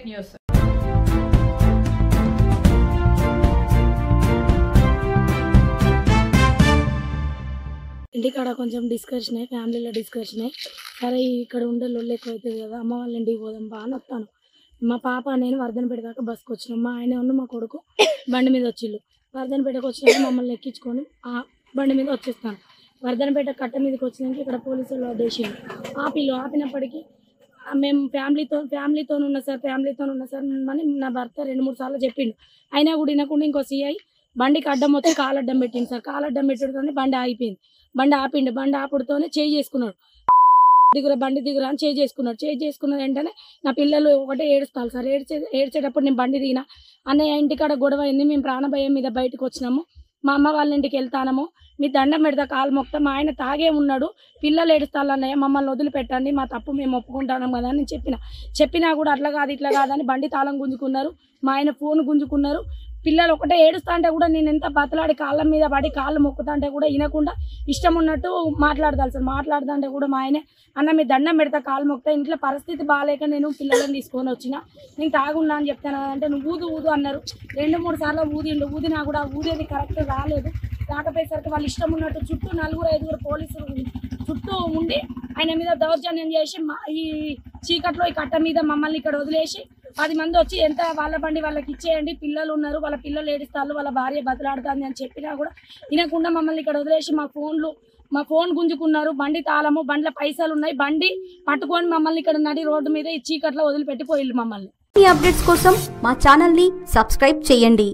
News. ఇంటికాడ కొంచెం discussion అయ్యి ఫ్యామిలీలో డిస్కషన్ అయ్యి సరే ఇక్కడ ఉండే లొల్లు ఎక్కువ అవుతుంది కదా అమ్మ వాళ్ళ ఇంటికి పోదాం బాగా వస్తాను. మా పాప నేను వర్ధనపేట దాకా బస్కి వచ్చినాం. మా ఆయన ఉన్న మా కొడుకు బండి మీద వచ్చిళ్ళు. వర్ధనపేటకు వచ్చినప్పుడు మమ్మల్ని ఎక్కించుకొని ఆ బండి మీద వచ్చేస్తాను. వర్ధనపేట కట్ట మీదకి వచ్చినాక ఇక్కడ పోలీసులు అడ్డేసిండు. ఆపినప్పటికీ మేము ఫ్యామిలీతో ఉన్నా సార్ అని నా భర్త 2-3 సార్లు చెప్పిండు. అయినా కూడా వినకుండా ఇంకో సిఐ బండికి అడ్డం వచ్చి కాలు అడ్డం పెట్టింది సార్. కాలు అడ్డం పెట్టడంతో బండి ఆగిపోయింది. బండి ఆపుడుతోనే చేయి చేసుకున్నాడు. బండి దిగురా అని చేయి చేసుకున్న వెంటనే నా పిల్లలు ఒకటే ఏడుస్తారు సార్. ఏడ్చేటప్పుడు నేను బండి దిగిన అన్నయ్య ఇంటికాడ గొడవ అయింది, మేము ప్రాణభయం మీద బయటకు వచ్చినాము, మా అమ్మ వాళ్ళ ఇంటికి వెళ్తానము, మీ దండం పెడతా కాలు మొక్తా, మా ఆయన తాగే ఉన్నాడు, పిల్లలు ఏడుస్తారు అన్నయ్య, మమ్మల్ని వదిలిపెట్టండి, మా తప్పు మేము ఒప్పుకుంటాం కదా అని చెప్పినా కూడా అట్లా కాదని బండి తాళం గుంజుకున్నారు. మా ఆయన ఫోన్ గుంజుకున్నారు. పిల్లలు ఒకటే ఏడుస్తా అంటే కూడా నేను ఎంత బతలాడి కాళ్ళ మీద పడి కాళ్ళు మొక్కుతా అంటే కూడా వినకుండా ఇష్టం ఉన్నట్టు మాట్లాడతాను సార్. మాట్లాడుతుంటే కూడా మా ఆయన అన్న మీ దండం పెడతా కాళ్ళు మొక్కుతా, ఇంట్లో పరిస్థితి బాగాలేక నేను పిల్లలను తీసుకొని వచ్చిన, నేను తాగున్నా అని చెప్తాను అంటే నువ్వు ఊదు అన్నారు. 2-3 సార్లు ఊదినా కూడా ఊదేది కరెక్ట్ రాకపోయేసరికి వాళ్ళు ఇష్టం ఉన్నట్టు చుట్టూ 4-5 పోలీసులు చుట్టూ ఉండి ఆయన మీద దౌర్జన్యం చేసి ఈ చీకట్లో ఈ కట్ట మీద మమ్మల్ని ఇక్కడ వదిలేసి 10 మంది వచ్చి ఎంత వాళ్ళ బండి వాళ్ళకి ఇచ్చేయండి, పిల్లలు ఉన్నారు, వాళ్ళ పిల్లలు ఏడుస్తారు, వాళ్ళ భార్య బతలాడుతుంది అని చెప్పినా కూడా వినకుండా మమ్మల్ని ఇక్కడ వదిలేసి మా ఫోన్ గుంజుకున్నారు. బండి తాళము, బండిలో పైసలు ఉన్నాయి, బండి పట్టుకొని మమ్మల్ని ఇక్కడ నడి రోడ్డు మీద ఈ చీకట్లో వదిలిపెట్టి పోయిళ్ళు మమ్మల్ని. ఈ అప్డేట్స్ కోసం మా ఛానల్ ని సబ్స్క్రైబ్ చేయండి.